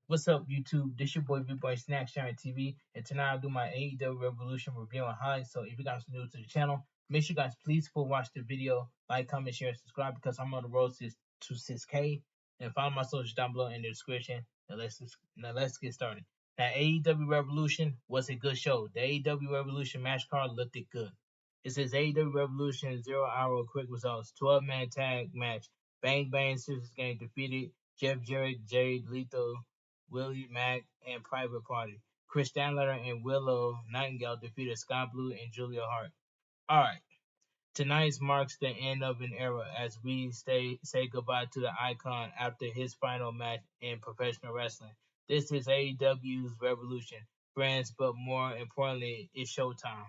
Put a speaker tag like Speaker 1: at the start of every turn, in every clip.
Speaker 1: What's up, YouTube? This your boy Bigboysnacksjonnytv, and tonight I'll do my AEW Revolution review and highlights. So if you guys are new to the channel, make sure you guys please full watch the video, like, comment, share, and subscribe because I'm on the road to 6K. And follow my socials down below in the description. Now let's get started. Now AEW Revolution was a good show. The AEW Revolution match card looked it good. It says AEW Revolution 0 hour quick results, 12-man tag match. Bang Bang Sisters Gang defeated Jeff Jarrett, Jade Lethal, Willie Mack, and Private Party. Chris Stanley and Willow Nightingale defeated Sky Blue and Julia Hart. Alright, tonight marks the end of an era as we say goodbye to the icon after his final match in professional wrestling. This is AEW's Revolution. Friends, but more importantly, it's showtime.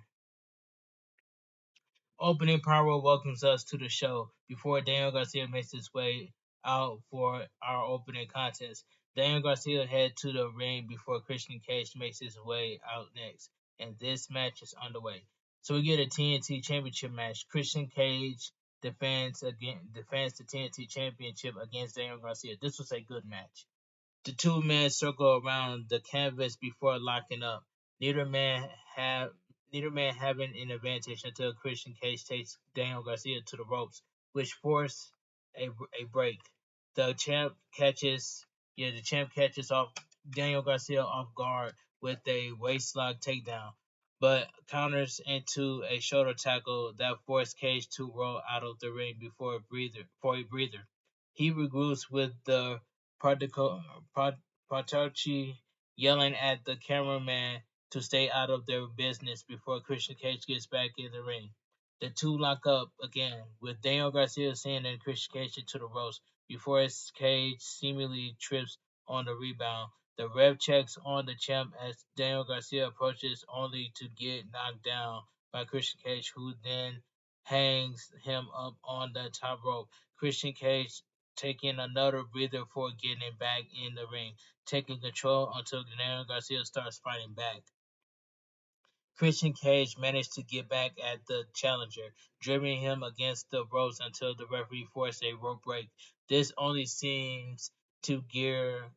Speaker 1: Opening Power welcomes us to the show before Daniel Garcia makes his way out for our opening contest. Daniel Garcia head to the ring before Christian Cage makes his way out next, and this match is underway. So we get a TNT Championship match. Christian Cage defends the TNT Championship against Daniel Garcia. This was a good match. The two men circle around the canvas before locking up. Neither man have neither man having an advantage until Christian Cage takes Daniel Garcia to the ropes, which force a break. The champ catches off Daniel Garcia off guard with a waistlock takedown, but counters into a shoulder tackle that forced Cage to roll out of the ring for a breather. He regroups with the Patarchi yelling at the cameraman to stay out of their business before Christian Cage gets back in the ring. The two lock up again, with Daniel Garcia sending Christian Cage into the ropes before his Cage seemingly trips on the rebound. The ref checks on the champ as Daniel Garcia approaches, only to get knocked down by Christian Cage, who then hangs him up on the top rope. Christian Cage taking another breather before getting back in the ring, taking control until Daniel Garcia starts fighting back. Christian Cage managed to get back at the challenger, driving him against the ropes until the referee forced a rope break. This only seems to gear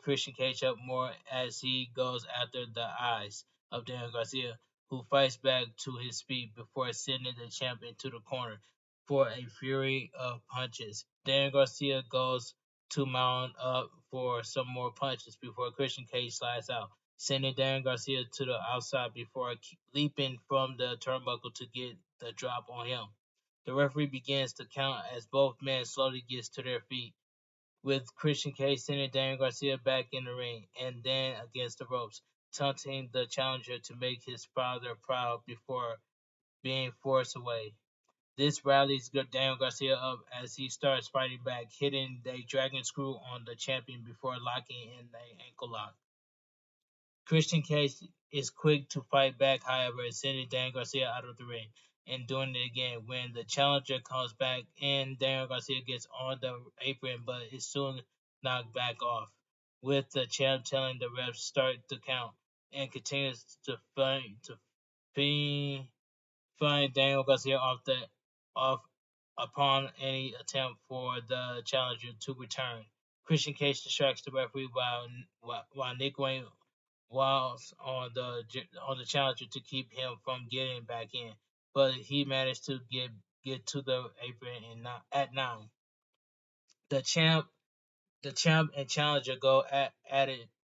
Speaker 1: Christian Cage up more as he goes after the eyes of Daniel Garcia, who fights back to his feet before sending the champ into the corner for a fury of punches. Daniel Garcia goes to mount up for some more punches before Christian Cage slides out, sending Daniel Garcia to the outside before leaping from the turnbuckle to get the drop on him. The referee begins to count as both men slowly get to their feet, with Christian Cage sending Daniel Garcia back in the ring and then against the ropes, taunting the challenger to make his father proud before being forced away. This rallies Daniel Garcia up as he starts fighting back, hitting the dragon screw on the champion before locking in the ankle lock. Christian Cage is quick to fight back, however, sending Daniel Garcia out of the ring and doing it again. When the challenger comes back in, Daniel Garcia gets on the apron but is soon knocked back off, with the champ telling the refs start the count and continues to find Daniel Garcia off upon any attempt for the challenger to return. Christian Cage distracts the referee while Nick Wayne was on the challenger to keep him from getting back in, but he managed to get to the apron at 9. The champ the champ and challenger go at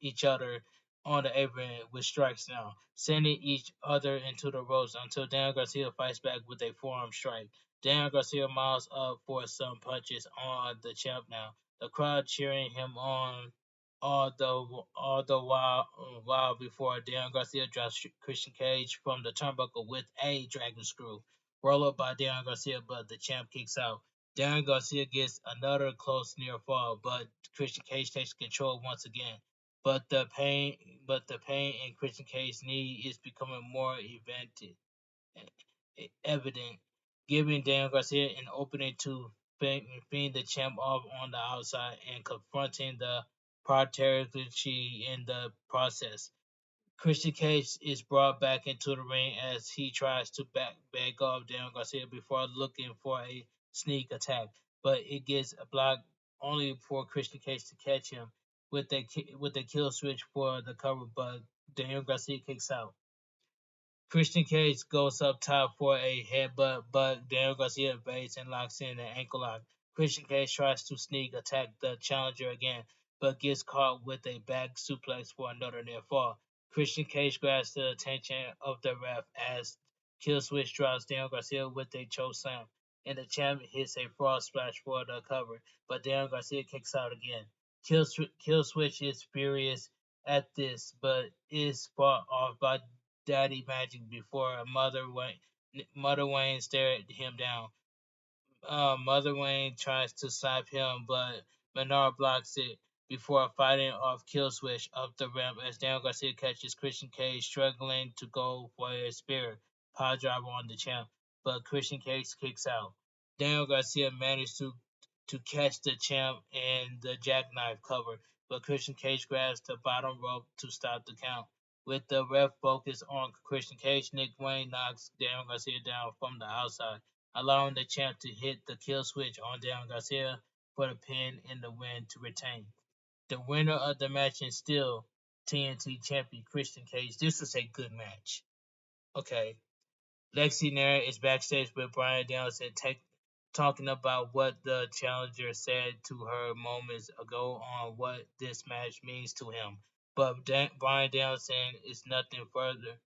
Speaker 1: each other on the apron with strikes now, sending each other into the ropes until Daniel Garcia fights back with a forearm strike. Daniel Garcia miles up for some punches on the champ now, the crowd cheering him on all the while before Daniel Garcia drops Christian Cage from the turnbuckle with a dragon screw. Roll up by Daniel Garcia, but the champ kicks out. Daniel Garcia gets another close near fall, but Christian Cage takes control once again. But the pain in Christian Cage's knee is becoming more evident, giving Daniel Garcia an opening to fend the champ off on the outside and confronting the Patriarchy in the process. Christian Cage is brought back into the ring as he tries to back off Daniel Garcia before looking for a sneak attack, but it gets blocked only for Christian Cage to catch him with the kill switch for the cover, but Daniel Garcia kicks out. Christian Cage goes up top for a headbutt, but Daniel Garcia evades and locks in an ankle lock. Christian Cage tries to sneak attack the challenger again, but gets caught with a back suplex for another near fall. Christian Cage grabs the attention of the ref as Killswitch drops Daniel Garcia with a choke slam, and the champ hits a frog splash for the cover, but Daniel Garcia kicks out again. Killswitch is furious at this, but is fought off by Daddy Magic before Mother Wayne stared him down. Mother Wayne tries to slap him, but Menard blocks it before fighting off Killswitch up the ramp as Daniel Garcia catches Christian Cage struggling to go for a spear pile driver on the champ, but Christian Cage kicks out. Daniel Garcia managed to catch the champ in the jackknife cover, but Christian Cage grabs the bottom rope to stop the count. With the ref focused on Christian Cage, Nick Wayne knocks Daniel Garcia down from the outside, allowing the champ to hit the kill switch on Daniel Garcia for the pin and the win to retain. The winner of the match is still TNT champion Christian Cage. This was a good match. Okay. Lexi Nair is backstage with Brian Danielson talking about what the challenger said to her moments ago on what this match means to him. But Brian Danielson is nothing further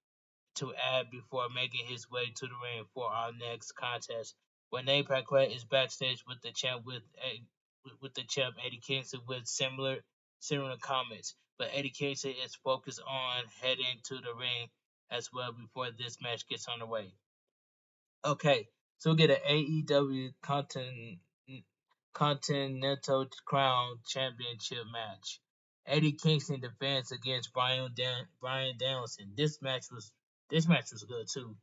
Speaker 1: to add before making his way to the ring for our next contest. Renee Paquette is backstage with the champ with the champ Eddie Kingston with similar comments, but Eddie Kingston is focused on heading to the ring as well before this match gets underway. Okay, so we get an AEW Continental Crown Championship match. Eddie Kingston defends against Brian Danielson. This match was good too.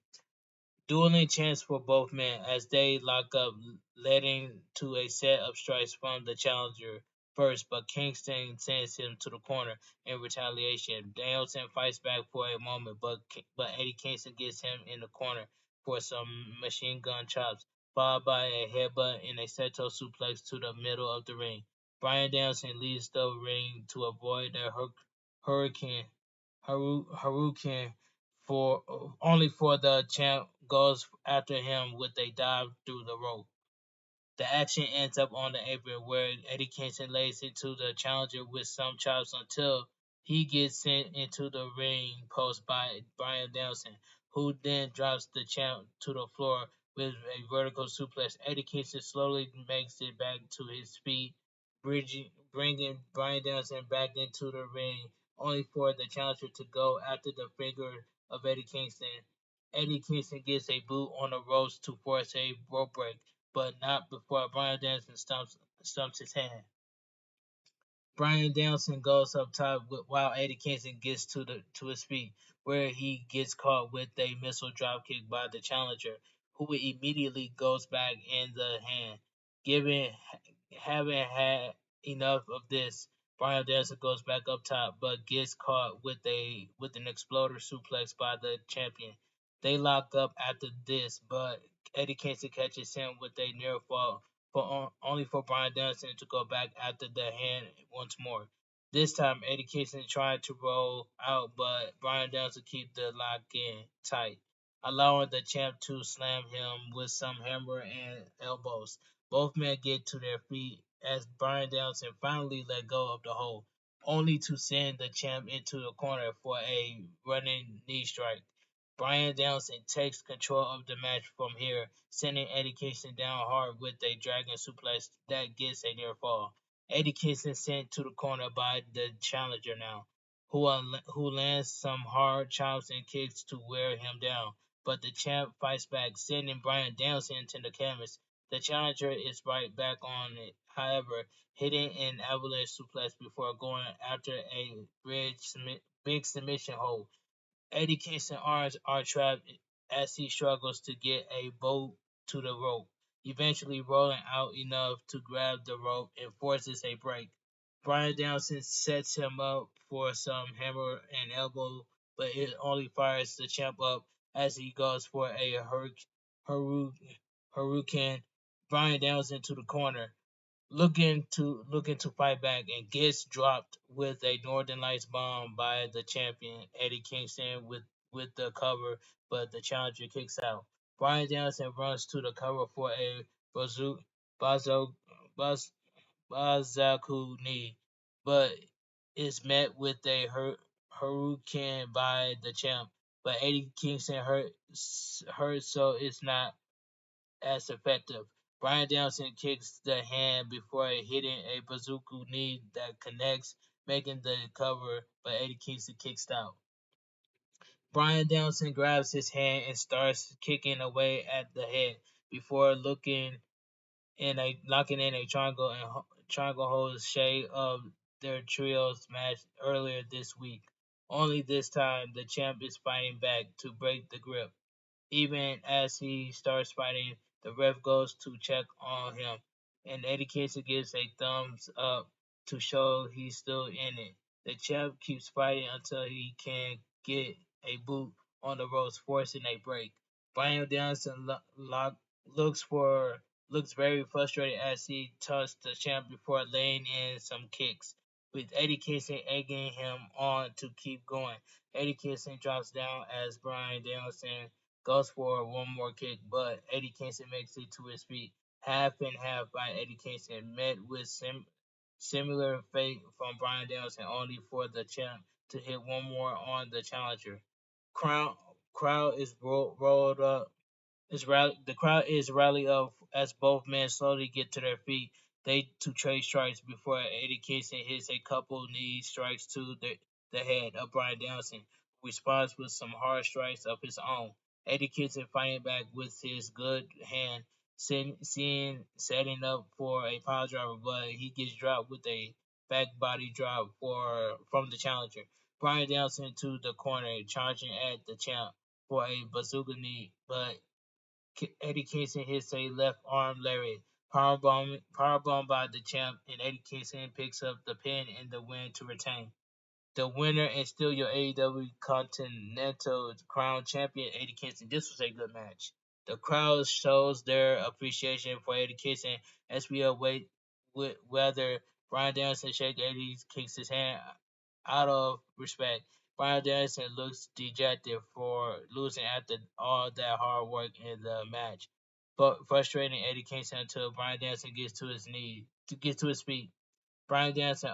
Speaker 1: Dueling chants for both men as they lock up, leading to a set of strikes from the challenger first, but Kingston sends him to the corner in retaliation. Danielson fights back for a moment, but Eddie Kingston gets him in the corner for some machine gun chops, followed by a headbutt and a Seto suplex to the middle of the ring. Brian Danielson leaves the ring to avoid a hurricane Harukin for only for the champ goes after him with a dive through the rope. The action ends up on the apron where Eddie Kingston lays into the challenger with some chops until he gets sent into the ring post by Brian Danielson, who then drops the champ to the floor with a vertical suplex. Eddie Kingston slowly makes it back to his feet, bringing Brian Danielson back into the ring, only for the challenger to go after the finger of Eddie Kingston. Eddie Kingston gets a boot on the ropes to force a rope break, but not before Brian Danielson stumps his hand. Brian Danielson goes up top while Eddie Kingston gets to his feet, where he gets caught with a missile dropkick by the challenger, who immediately goes back in the hand. Given having had enough of this, Brian Danielson goes back up top, but gets caught with an exploder suplex by the champion. They lock up after this, but Eddie Kingston catches him with a near fall only for Brian Danielson to go back after the hand once more. This time, Eddie Kingston tried to roll out, but Brian Danielson keeps the lock in tight, allowing the champ to slam him with some hammer and elbows. Both men get to their feet as Brian Danielson finally let go of the hold, only to send the champ into the corner for a running knee strike. Brian Danielson takes control of the match from here, sending Eddie Kingston down hard with a dragon suplex that gets a near fall. Eddie Kingston sent to the corner by the challenger now, who lands some hard chops and kicks to wear him down. But the champ fights back, sending Brian Danielson into the canvas. The challenger is right back on it, however, hitting an avalanche suplex before going after a big submission hold. Eddie Kingston's arms are trapped as he struggles to get a bolt to the rope, eventually rolling out enough to grab the rope and forces a break. Brian Danielson sets him up for some hammer and elbow, but it only fires the champ up as he goes for a hurricane. Brian Danielson to the corner. looking to fight back and gets dropped with a Northern Lights bomb by the champion Eddie Kingston with the cover, but the challenger kicks out. Brian Danielson runs to the cover for a bazoo, bazo, baz, Bazaku knee, but is met with a hurricane by the champ. But Eddie Kingston hurt, so it's not as effective. Brian Danielson kicks the hand before hitting a bazooka knee that connects, making the cover, but Eddie Kingston kicks out. Brian Danielson grabs his hand and starts kicking away at the head before locking in a triangle and triangle hold shade of their trios match earlier this week. Only this time the champ is fighting back to break the grip. Even as he starts fighting, the ref goes to check on him, and Eddie Kingston gives a thumbs up to show he's still in it. The champ keeps fighting until he can get a boot on the ropes, forcing a break. Brian Danielson looks for looks very frustrated as he taunts the champ before laying in some kicks, with Eddie Kingston egging him on to keep going. Eddie Kingston drops down as Brian Danielson goes for one more kick, but Eddie Kingston makes it to his feet. Half and half by Eddie Kingston, met with similar fate from Brian Danielson, only for the champ to hit one more on the challenger. Crowd, crowd is rolled up the crowd is rally up as both men slowly get to their feet. They to trade strikes before Eddie Kingston hits a couple knee strikes to the head of Brian Danielson, who responds with some hard strikes of his own. Eddie Kingston fighting back with his good hand, setting up for a pile driver, but he gets dropped with a back body drop from the challenger. Brian Danielson to the corner, charging at the champ for a bazooka knee, but Eddie Kingston hits a left arm lariat, powerbomb by the champ, and Eddie Kingston picks up the pin and the win to retain. The winner and still your AEW Continental Crown Champion, Eddie Kingston. This was a good match. The crowd shows their appreciation for Eddie Kingston as we await whether Brian Danielson shakes Eddie Kingston's hand out of respect. Brian Danielson looks dejected for losing after all that hard work in the match, but frustrating Eddie Kingston until Brian Danielson gets to his feet. Brian Danielson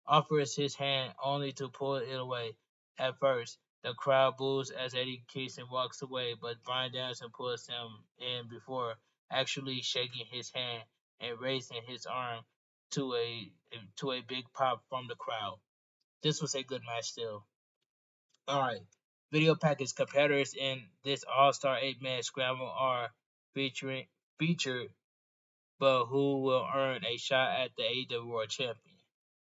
Speaker 1: offers his hand only to pull it away. At first, the crowd boos as Eddie Kingston walks away, but Brian Danielson pulls him in before actually shaking his hand and raising his arm to a big pop from the crowd. This was a good match still. Alright. Video package competitors in this All-Star 8-man scramble are featuring featured, but who will earn a shot at the AEW World Champion.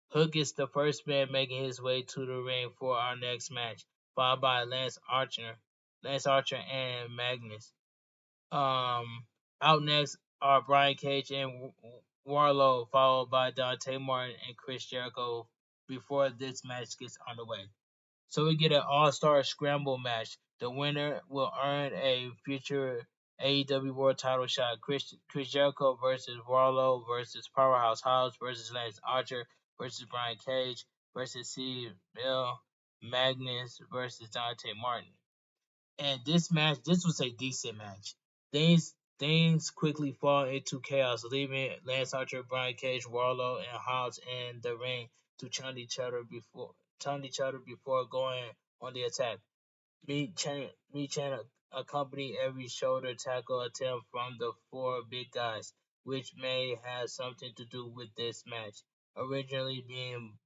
Speaker 1: Hook is the first man making his way to the ring for our next match, followed by Lance Archer and Magnus. Out next are Brian Cage and Warlow, followed by Dante Martin and Chris Jericho before this match gets underway. So we get an all-star scramble match. The winner will earn a future AEW World Title shot. Chris Jericho versus Warlow versus Powerhouse Hobbs versus Lance Archer versus Brian Cage versus C. Bill Magnus versus Dante Martin. And this was a decent match. Things quickly fall into chaos, leaving Lance Archer, Brian Cage, Warlow, and Hobbs in the ring to taunt each other before going on the attack. Me Chan accompany every shoulder tackle attempt from the four big guys, which may have something to do with this match. Originally being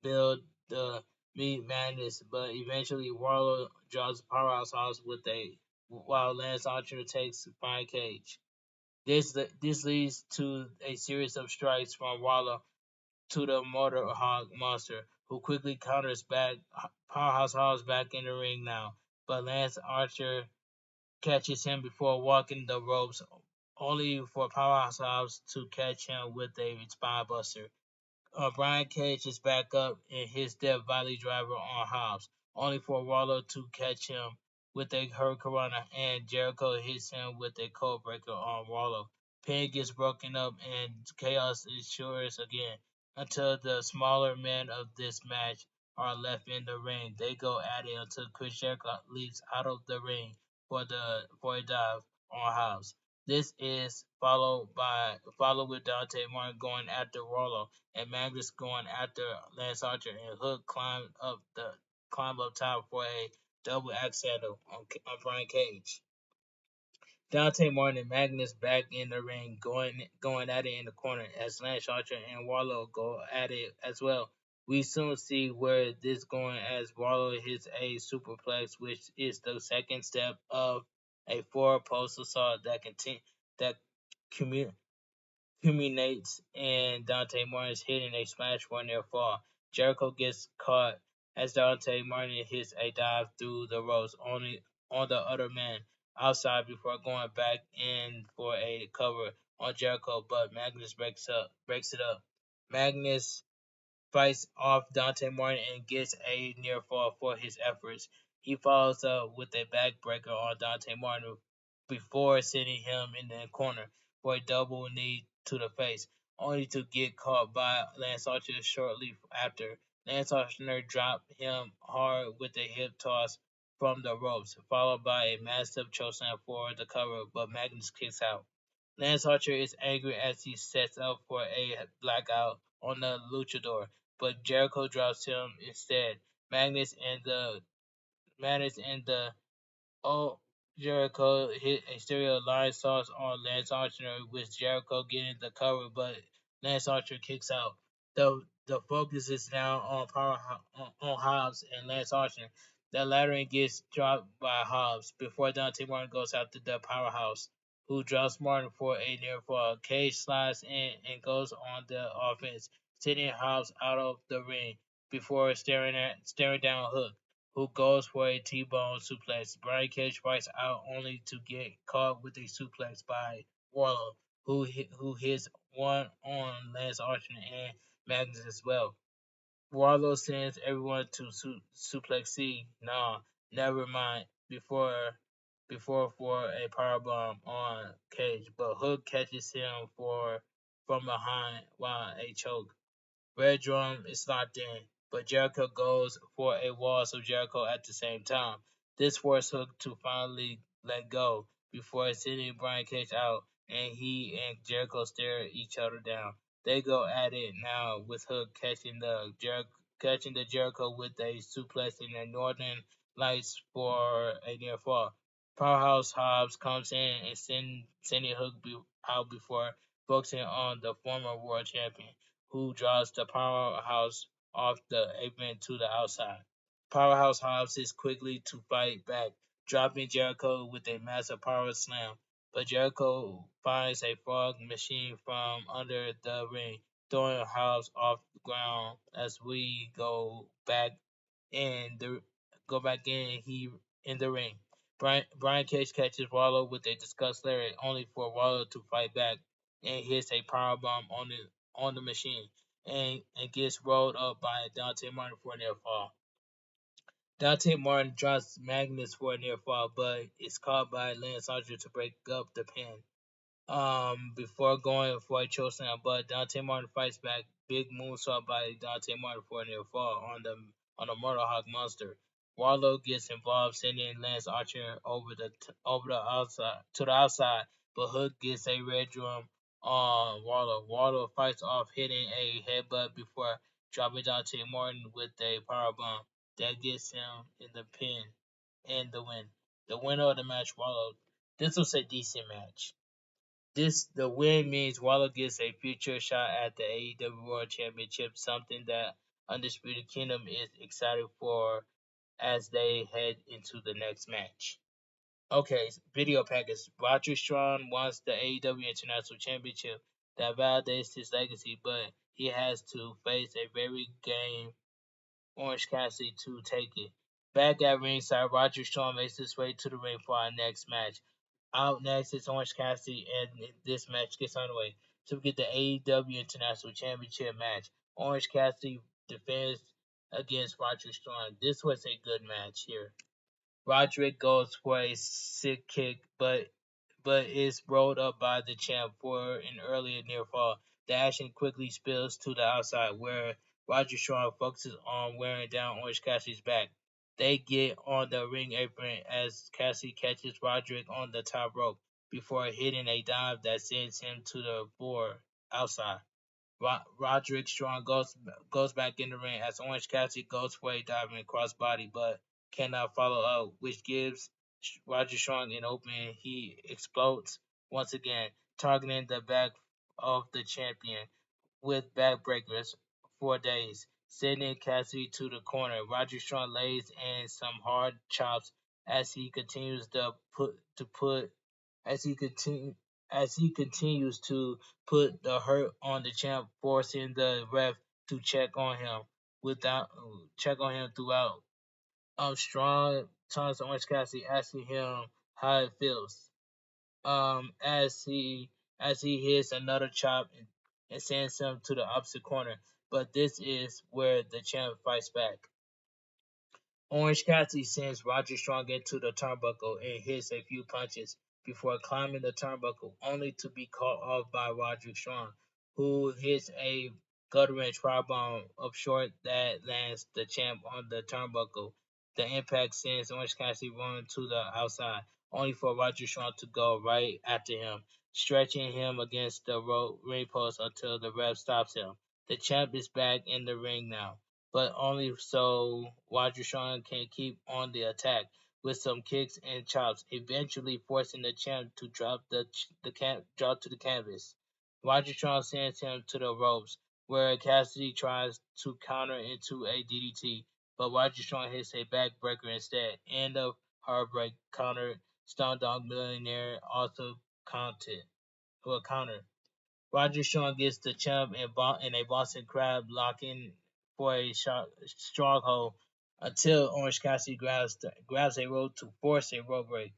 Speaker 1: build the Meat Madness, but eventually Warlow draws Powerhouse Hobbs with while Lance Archer takes Brian Cage. This leads to a series of strikes from Warlow to the Motor Hog Monster, who quickly counters back Powerhouse Hobbs back in the ring now, but Lance Archer catches him before walking the ropes, only for Powerhouse Hobbs to catch him with a spine buster. Brian Cage is back up in his Death Valley driver on Hobbs, only for Waller to catch him with a Hurricanrana, and Jericho hits him with a Code Breaker on Waller Pin gets broken up and chaos ensures again until the smaller men of this match are left in the ring. They go at it until Chris Jericho leaps out of the ring for a dive on Hobbs. This is followed with Dante Martin going after Rollo and Magnus going after Lance Archer, and Hook climb up top for a double axe handle on Brian Cage. Dante Martin and Magnus back in the ring, going at it in the corner as Lance Archer and Warlow go at it as well. We soon see where this going as Warlow hits a superplex, which is the second step of a four-post assault that commu- culminates in Dante Martin's hitting a smash for a near fall. Jericho gets caught as Dante Martin hits a dive through the ropes only on the other man outside before going back in for a cover on Jericho, but Magnus breaks it up. Magnus fights off Dante Martin and gets a near fall for his efforts. He follows up with a backbreaker on Dante Martin before sending him in the corner for a double knee to the face, only to get caught by Lance Archer shortly after. Lance Archer dropped him hard with a hip toss from the ropes, followed by a massive chokeslam for the cover, but Magnus kicks out. Lance Archer is angry as he sets up for a blackout on the luchador, but Jericho drops him instead. Magnus and the Oh, Jericho hit a stereo line sauce on Lance Archer with Jericho getting the cover, but Lance Archer kicks out. The focus is now on on Hobbs and Lance Archer. The latter gets dropped by Hobbs before Dante Martin goes after the powerhouse, who drops Martin for a near fall. Cage slides in and goes on the offense, sending Hobbs out of the ring before staring down Hook, who goes for a T-bone suplex. Brian Cage fights out only to get caught with a suplex by Warlow, who hits one on Lance Archer and Magnus as well. Warlow sends everyone to suplex C. Nah, never mind. Before for a powerbomb on Cage, but Hook catches him from behind while a choke. Red Drum is locked in, but Jericho goes for a Walls of Jericho at the same time. This forces Hook to finally let go before sending Brian Cage out, and he and Jericho stare each other down. They go at it now with Hook catching the Jericho with a suplex in the Northern Lights for a near fall. Powerhouse Hobbs comes in and sending Hook out before focusing on the former world champion, who draws the powerhouse off the apron to the outside. Powerhouse Hobbs is quickly to fight back, dropping Jericho with a massive power slam. But Jericho finds a frog machine from under the ring, throwing Hobbs off the ground as we in the go back in the ring. Brian Cage catches Wallow with a disgust lariat, only for Wallow to fight back and hits a powerbomb on the machine and gets rolled up by Dante Martin for a near fall. Dante Martin drops Magnus for a near fall, but is caught by Lance Archer to break up the pin. Before going for a chokeslam, but Dante Martin fights back. Big moonsault by Dante Martin for a near fall on the Murder Hawk Monster. Warlow gets involved, sending Lance Archer over the outside to the outside, but Hook gets a red drum on Warlow. Warlow fights off, hitting a headbutt before dropping Dante Martin with a powerbomb that gets him in the pin and the win. The winner of the match, Warlow. This was a decent match. The win means Waller gets a future shot at the AEW World Championship, something that Undisputed Kingdom is excited for as they head into the next match. Okay, video package. Roger Strong wants the AEW International Championship. That validates his legacy, but he has to face a very game Orange Cassidy to take it. Back at ringside, Roger Strong makes his way to the ring for our next match. Out next is Orange Cassidy, and this match gets underway. So we get the AEW International Championship match. Orange Cassidy defends against Roderick Strong. This was a good match here. Roderick goes for a sick kick, but but is rolled up by the champ for an earlier near fall. The action quickly spills to the outside, where Roger Strong focuses on wearing down Orange Cassidy's back. They get on the ring apron as Cassidy catches Roderick on the top rope before hitting a dive that sends him to the floor outside. Roderick Strong goes back in the ring as Orange Cassidy goes for a diving crossbody but cannot follow up, which gives Roger Strong an opening. He explodes once again, targeting the back of the champion with backbreakers for days, sending Cassidy to the corner. Roger Strong lays in some hard chops as he continues to put as he continue as he continues to put the hurt on the champ, forcing the ref to without check on him throughout. Strong turns to Orange Cassidy, asking him how it feels. As he hits another chop and sends him to the opposite corner. But this is where the champ fights back. Orange Cassidy sends Roger Strong into the turnbuckle and hits a few punches before climbing the turnbuckle, only to be caught off by Roger Strong, who hits a gutter wrench firebomb up short that lands the champ on the turnbuckle. The impact sends Orange Cassidy running to the outside, only for Roger Strong to go right after him, stretching him against the ring post until the ref stops him. The champ is back in the ring now, but only so Roger Strong can keep on the attack with some kicks and chops, eventually forcing the champ to drop to the canvas. Roger Strong sends him to the ropes, where Cassidy tries to counter into a DDT, but Roger Strong hits a backbreaker instead. End of Heartbreak counter. Stone Dog Millionaire also counter. Roger Strong gets the champ in a Boston Crab, locking for a stronghold until Orange Cassidy grabs a rope to force a rope break.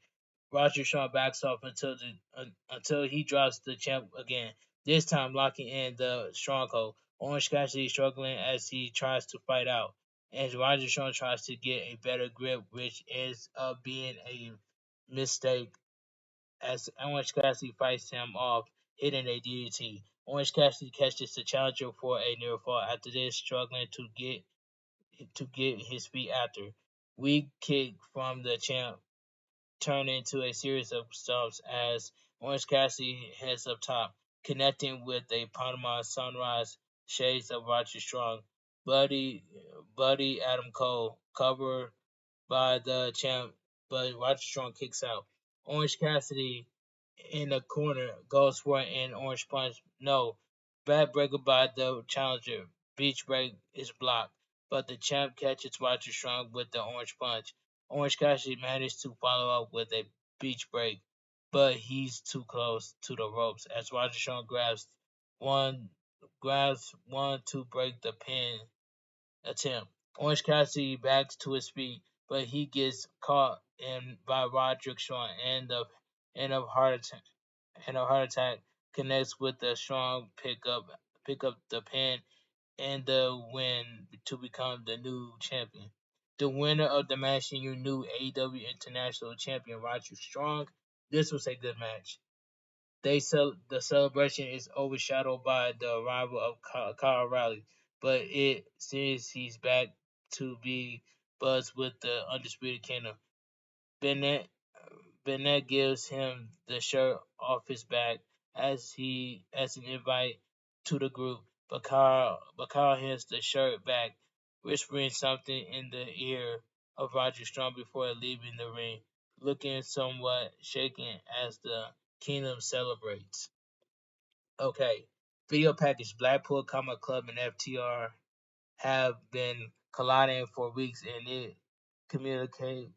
Speaker 1: Roger Strong backs off until he drops the champ again, this time locking in the stronghold. Orange Cassidy is struggling as he tries to fight out, and Roger Strong tries to get a better grip, which ends up being a mistake as Orange Cassidy fights him off, hitting a DDT. Orange Cassidy catches the challenger for a near fall after this, struggling to get his feet after. Weak kick from the champ turn into a series of stomps as Orange Cassidy heads up top, connecting with a Panama Sunrise Shades of Roger Strong. Buddy, Buddy Adam Cole covered by the champ, but Roger Strong kicks out. Orange Cassidy in the corner goes for an orange punch. No, bad breaker by the challenger. Beach break is blocked, but the champ catches Roger Strong with the orange punch. Orange Cassidy manages to follow up with a beach break, but he's too close to the ropes as Roger Strong one grabs one to break the pin attempt. Orange Cassidy backs to his feet, but he gets caught in by Roderick Strong and of heart attack connects with the strong pick up the pin and the win to become the new champion. The winner of the match and your new AEW International Champion Roger Strong. This was a good match. The celebration is overshadowed by the arrival of Kyle Riley, but it seems he's back to be buzzed with the Undisputed Kingdom. Bennett Bennett gives him the shirt off his back as an invite to the group, but Carl hands the shirt back, whispering something in the ear of Roger Strong before leaving the ring, looking somewhat shaken as the Kingdom celebrates. Okay, video package Blackpool Combat Club and FTR have been colliding for weeks, and it communicate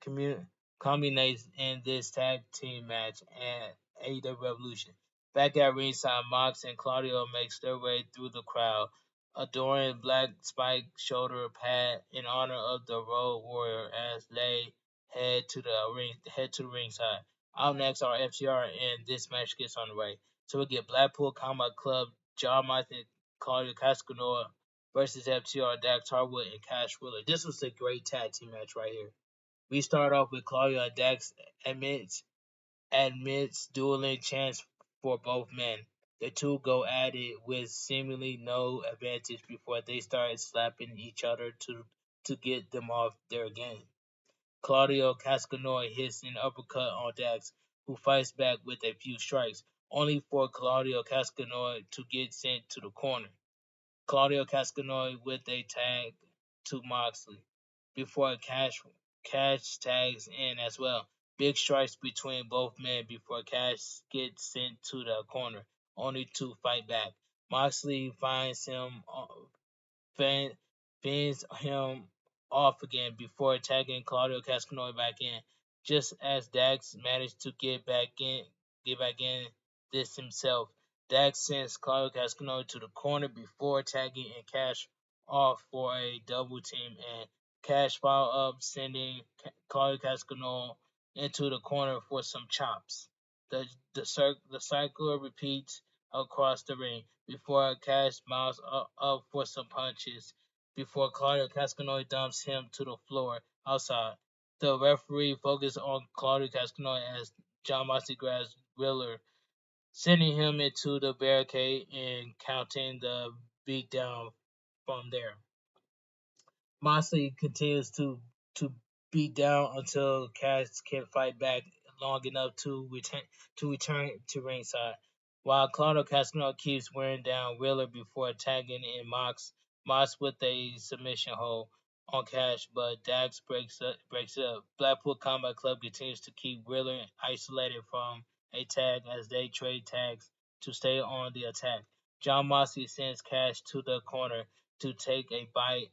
Speaker 1: commu- culminates in this tag team match at AEW Revolution. Back at ringside, Mox and Claudio makes their way through the crowd, adoring Black Spike shoulder pad in honor of the Road Warrior as they head to the ringside. Out next are FTR, and this match gets underway. So we get Blackpool Combat Club, John Michael and Claudio Cascanora versus FTR, Dax Harwood and Cash Wheeler. This was a great tag team match right here. We start off with Claudio and Dax admits amidst dueling chants for both men. The two go at it with seemingly no advantage before they start slapping each other to get them off their game. Claudio Cascanoy hits an uppercut on Dax, who fights back with a few strikes, only for Claudio Cascanoy to get sent to the corner. Claudio Cascanoy with a tag to Moxley before Cash tags in as well. Big strikes between both men before Cash gets sent to the corner, only to fight back. Moxley finds him fin- fins him off again before tagging Claudio Cascanoy back in. Just as Dax managed to get back in this himself. Dax sends Claudio Cascanoy to the corner before tagging and Cash off for a double team, and Cash followed up, sending Claudio Cascanoy into the corner for some chops. The cycle repeats across the ring before Cash mounts up for some punches before Claudio Cascanoy dumps him to the floor outside. The referee focuses on Claudio Cascanoy as John Moxley grabs Wheeler, sending him into the barricade and counting the beatdown from there. Moxley continues to beat down until Cash can fight back long enough to return to ringside. While Claudio Castagnoli keeps wearing down Wheeler before tagging in Mox with a submission hold on Cash, but Dax breaks it up. Blackpool Combat Club continues to keep Wheeler isolated from a tag as they trade tags to stay on the attack. John Moxley sends Cash to the corner to take a bite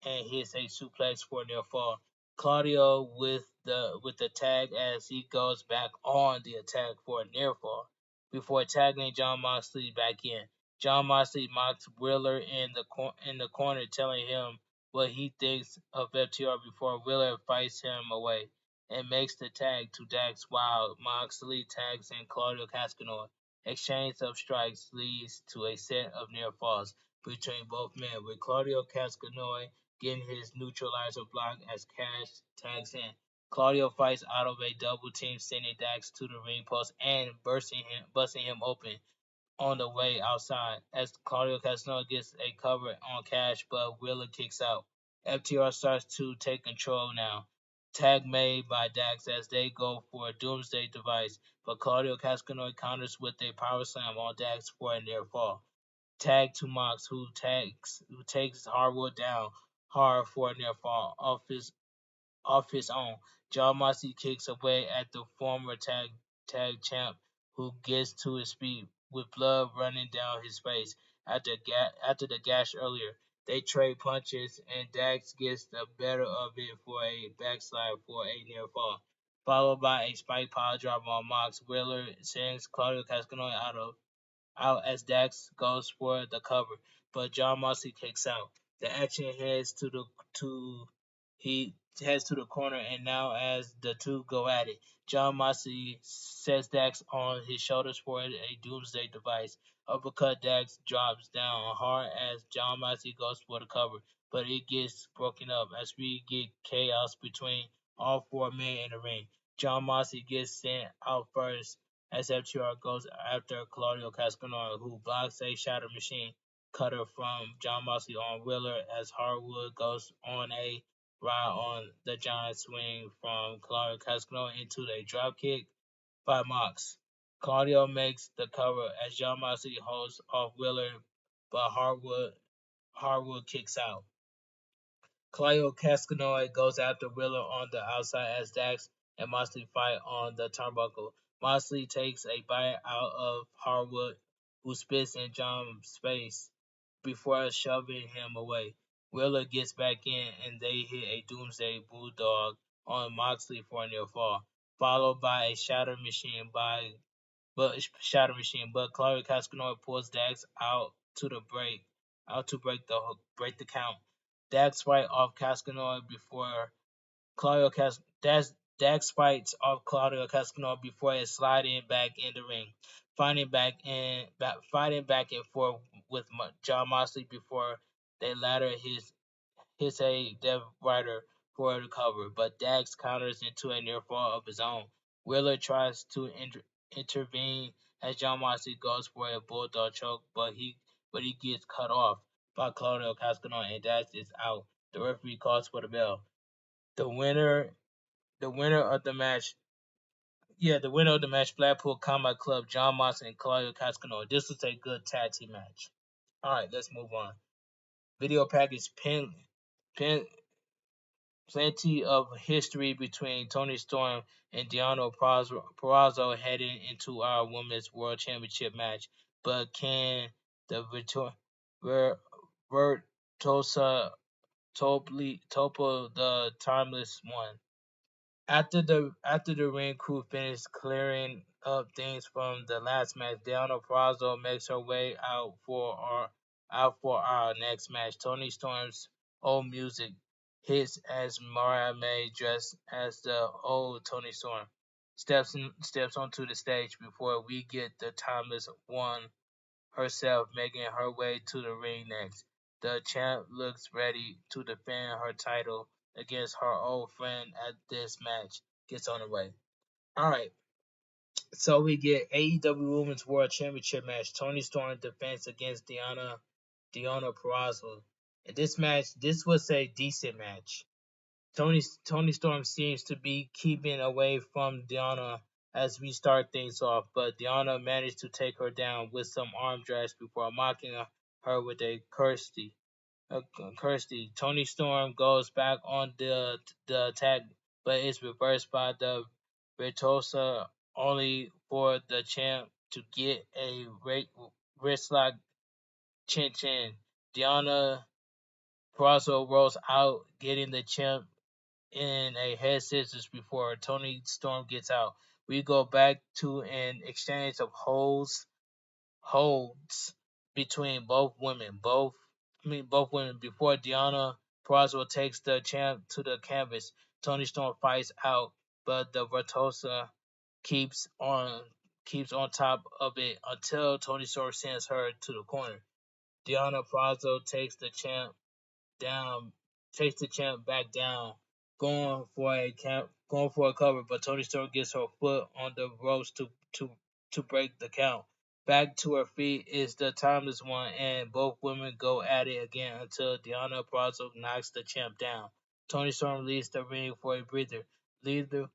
Speaker 1: and hits a suplex for a near fall. Claudio with the tag as he goes back on the attack for a near fall before tagging John Moxley back in. John Moxley mocks Wheeler in the corner, telling him what he thinks of FTR before Wheeler fights him away and makes the tag to Dax while Moxley tags in Claudio Cascanoy. Exchange of strikes leads to a set of near falls between both men, with Claudio Cascanoy getting his neutralizer block as Cash tags in. Claudio fights out of a double team, sending Dax to the ring post and busting him open on the way outside as Claudio Castagnoli gets a cover on Cash, but Wheeler kicks out. FTR starts to take control now. Tag made by Dax as they go for a doomsday device, but Claudio Castagnoli counters with a power slam on Dax for a near fall. Tag to Mox, who takes Hardwood down hard for a near fall off his own. John Moxley kicks away at the former tag champ, who gets to his feet with blood running down his face after the gash earlier. They trade punches, and Dax gets the better of it for a backslide for a near fall, followed by a spike pile drop on Mox. Wheeler sends Claudio Cascanoy out as Dax goes for the cover, but John Moxley kicks out. The action to he heads to the corner, and now as the two go at it, John Moxley sets Dax on his shoulders for a doomsday device. Uppercut Dax drops down hard as John Moxley goes for the cover, but it gets broken up as we get chaos between all four men in the ring. John Moxley gets sent out first as FTR goes after Claudio Cascanaro, who blocks a shatter machine cutter from John Moxley on Wheeler as Hardwood goes on a ride on the giant swing from Claudio Cascanaro into a dropkick by Mox. Claudio makes the cover as John Moxley holds off Wheeler, but Hardwood kicks out. Claudio Cascanoy goes after Wheeler on the outside as Dax and Moxley fight on the turnbuckle. Moxley takes a bite out of Hardwood, who spits in John's face before shoving him away. Wheeler gets back in and they hit a Doomsday Bulldog on Moxley for a near fall, followed by a Shatter Machine. But Claudio Cascanoy pulls Dax out to break the count. Dax fight off Cascanoy before Claudio Cas Dax fights off Claudio Cascanoy before a sliding back in the ring, fighting back and forth with John Moxley before they ladder hits a Death Rider for the cover, but Dax counters into a near fall of his own. Wheeler tries to intervene as John Moxley goes for a bulldog choke, but he gets cut off by Claudio Cascadon, and that is out. The referee calls for the bell. The winner, the winner of the match, the winner of the match, Blackpool Combat Club, John Moxley and Claudio Cascadon. This was a good tag team match. All right, let's move on. Video package pin plenty of history between Tony Storm and Deonna Purrazzo heading into our Women's World Championship match, but can the Virtuosa Topo the Timeless one? After the ring crew finished clearing up things from the last match, Deonna Purrazzo makes her way out for our next match. Tony Storm's old music hits as Mariah May, dressed as the old Tony Storm, steps onto the stage before we get the timeless one herself making her way to the ring next. The champ looks ready to defend her title against her old friend at this match gets on the way. Alright, so we get AEW Women's World Championship match. Tony Storm defense against Deonna Purrazzo. In this match, this was a decent match. Tony Storm seems to be keeping away from Deonna as we start things off, but Deonna managed to take her down with some arm drags before mocking her with a Kirsty. Kirsty. Tony Storm goes back on the attack, but is reversed by the Virtuosa, only for the champ to get a wrist lock chin chin. Deonna Purrazzo rolls out, getting the champ in a head scissors before Tony Storm gets out. We go back to an exchange of holds between both women before Deonna Purrazzo takes the champ to the canvas. Tony Storm fights out, but the Virtuosa keeps on keeps on top of it until Tony Storm sends her to the corner. Deonna Purrazzo down, takes the champ back down, going for a cover, but Tony Storm gets her foot on the ropes to break the count. Back to her feet is the timeless one, and both women go at it again until Deonna Purrazzo knocks the champ down. Tony Storm leaves the ring for a breather, Luther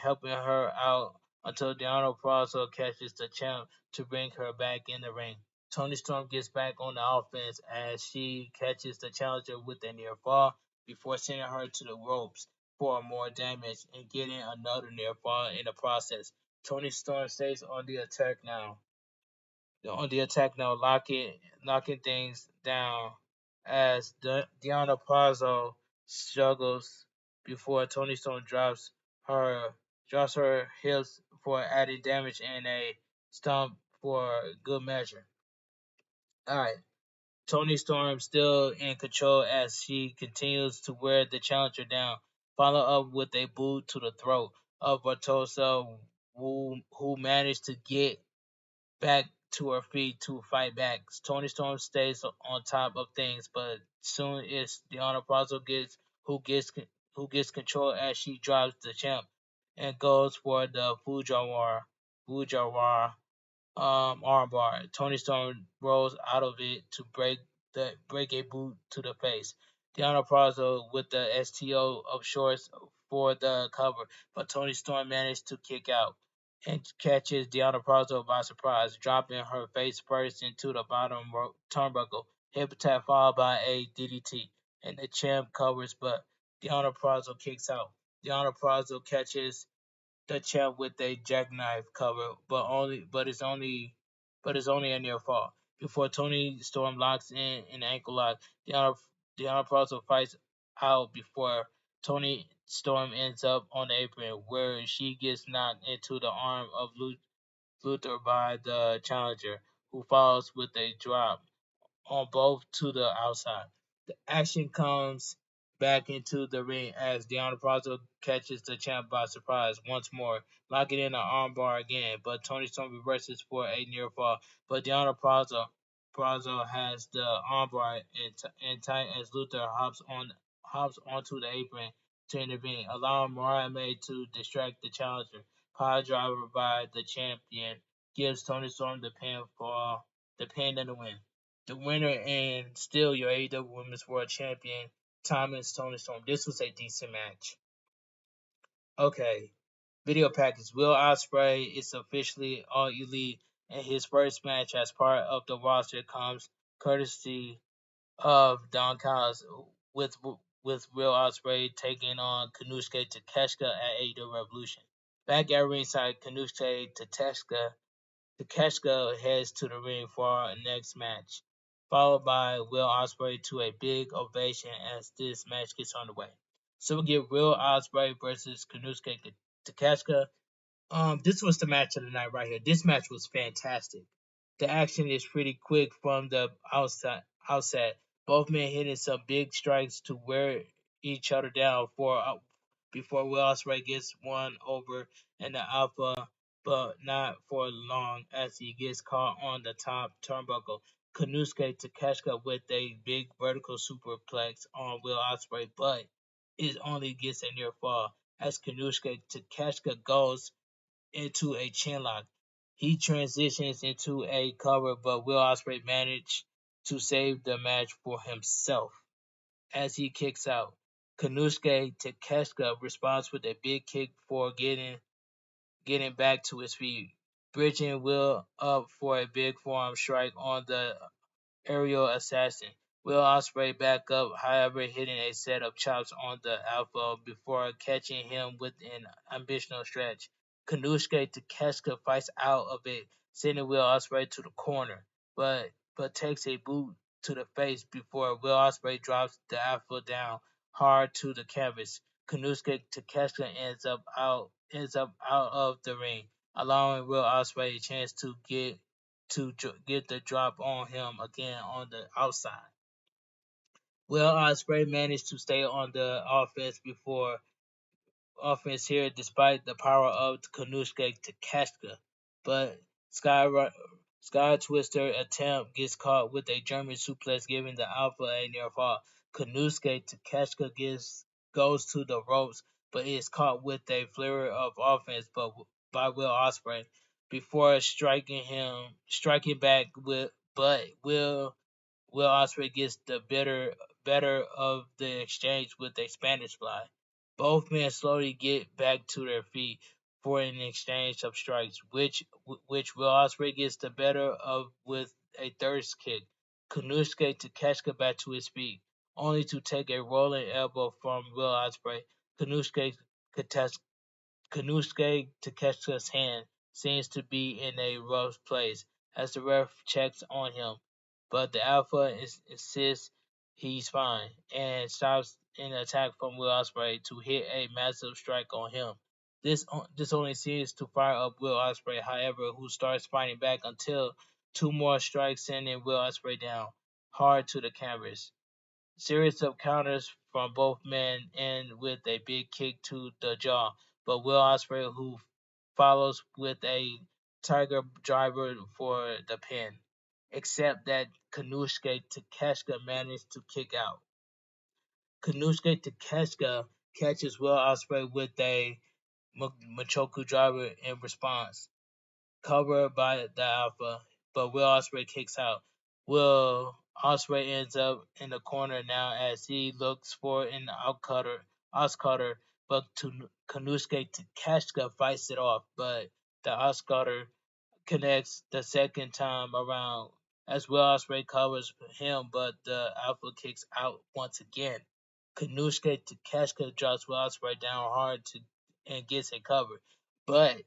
Speaker 1: helping her out until Deonna Purrazzo catches the champ to bring her back in the ring. Tony Storm gets back on the offense as she catches the challenger with a near fall before sending her to the ropes for more damage and getting another near fall in the process. Tony Storm stays on the attack now, locking things down as Deonna Purrazzo struggles before Tony Storm her drops her hips for added damage and a stomp for good measure. Alright. Tony Storm still in control as she continues to wear the challenger down, follow up with a boot to the throat of Bartosa, who managed to get back to her feet to fight back. Tony Storm stays on top of things, but soon it's Deonna Purrazzo who gets control as she drops the champ and goes for the Fujiwara armbar. Tony Storm rolls out of it to break a boot to the face. Deonna Purrazzo with the STO of shorts for the cover, but Tony Storm managed to kick out and catches Deonna Purrazzo by surprise, dropping her face first into the bottom turnbuckle. Hip attack followed by a DDT, and the champ covers, but Deonna Purrazzo kicks out. Deonna Purrazzo catches the champ with a jackknife cover, but it's only a near fall. Before Tony Storm locks in an ankle lock, Deonna Purrazzo fights out before Tony Storm ends up on the apron, where she gets knocked into the arm of Luther by the challenger, who follows with a drop on both to the outside. The action comes back into the ring as Deonna Purrazzo catches the champ by surprise once more, locking in an armbar again, but Tony Storm reverses for a near fall. But Deonna Purrazzo has the armbar in tight as Luther hops onto the apron to intervene, allowing Mariah May to distract the challenger. Pile driver by the champion gives Tony Storm the pin and the win. The winner and still your AEW Women's World Champion, Thomas Tony Storm. This was a decent match. Okay, video package. Will Ospreay is officially All Elite, and his first match as part of the roster comes courtesy of Don Callis with with Will Ospreay taking on Kanusuke Takeshita at AEW Revolution. Back at ringside, Takeshita heads to the ring for our next match, followed by Will Ospreay to a big ovation as this match gets underway. So we get Will Ospreay versus Kanusuke Takeshita. This was the match of the night right here. This match was fantastic. The action is pretty quick from the outset. Both men hitting some big strikes to wear each other down before Will Ospreay gets one over in the Alpha, but not for long as he gets caught on the top turnbuckle. Kanusuke Takeshita with a big vertical superplex on Will Ospreay, but it only gets a near fall as Kanusuke Takeshita goes into a chinlock. He transitions into a cover, but Will Ospreay managed to save the match for himself as he kicks out. Kanusuke Takeshita responds with a big kick for getting back to his feet, bridging Will up for a big forearm strike on the aerial assassin. Will Ospreay back up, however, hitting a set of chops on the Alpha before catching him with an ambitional stretch. Kanusuke Takeshita fights out of it, sending Will Ospreay to the corner, but takes a boot to the face before Will Ospreay drops the Alpha down hard to the canvas. Kanusuke Takeshita ends up out of the ring, allowing Will Ospreay a chance to get the drop on him again on the outside. Will Ospreay managed to stay on the offense here despite the power of Kanusuke Takeshita, but Sky Twister attempt gets caught with a German suplex, giving the Alpha a near fall. Kanusuke Takeshita goes to the ropes, but is caught with a flurry of offense by Will Ospreay before striking back with but Will Ospreay gets the better of the exchange with a Spanish fly. Both men slowly get back to their feet for an exchange of strikes, which Will Ospreay gets the better of with a thirst kick. Kanusuke Takeshita back to his feet, only to take a rolling elbow from Will Ospreay. Kanusuke Kanusuke Takeshita's hand seems to be in a rough place as the ref checks on him, but the Alpha insists he's fine and stops an attack from Will Ospreay to hit a massive strike on him. This only seems to fire up Will Ospreay, however, who starts fighting back until two more strikes sending Will Ospreay down hard to the canvas. Series of counters from both men end with a big kick to the jaw, but Will Ospreay who follows with a tiger driver for the pin, except that Kanusuke Takeshita managed to kick out. Kanusuke Takeshita catches Will Ospreay with a Machoku driver in response, covered by the Alpha, but Will Ospreay kicks out. Will Ospreay ends up in the corner now as he looks for an Oscutter, but Kanusuke Takeshita fights it off, but the Oscutter connects the second time around as Will Ospreay covers him, but the Alpha kicks out once again. Kanusuke Takeshita drops Will Ospreay down hard and gets a cover, but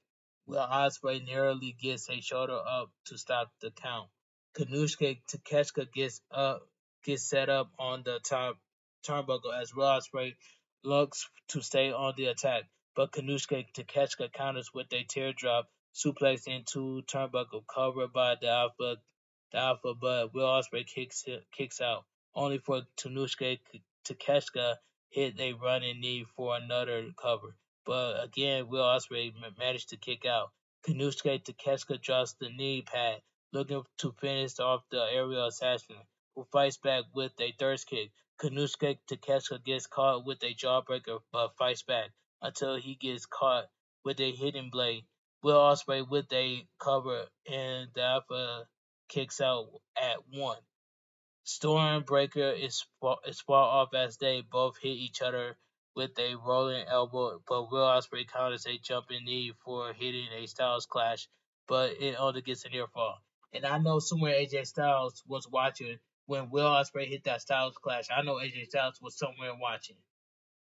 Speaker 1: Will Ospreay narrowly gets a shoulder up to stop the count. Kanusuke Takeshita gets set up on the top turnbuckle as Will Ospreay looks to stay on the attack, but Kanusuke Takeshita counters with a teardrop suplex into turnbuckle covered by the Alpha, but Will Ospreay kicks out, only for Kanusuke Takeshita hit a running knee for another cover. But again, Will Ospreay managed to kick out. Kanusuke Takeshita drops the knee pad, looking to finish off the aerial assassin, who fights back with a thirst kick. Kanusuke Takeshita gets caught with a jawbreaker, but fights back until he gets caught with a hidden blade. Will Ospreay with a cover, and the Alpha kicks out at 1. Stormbreaker is far off as they both hit each other with a rolling elbow, but Will Ospreay counters a jumping knee for hitting a Styles Clash, but it only gets a near fall. And I know somewhere AJ Styles was watching when Will Ospreay hit that Styles Clash. I know AJ Styles was somewhere watching.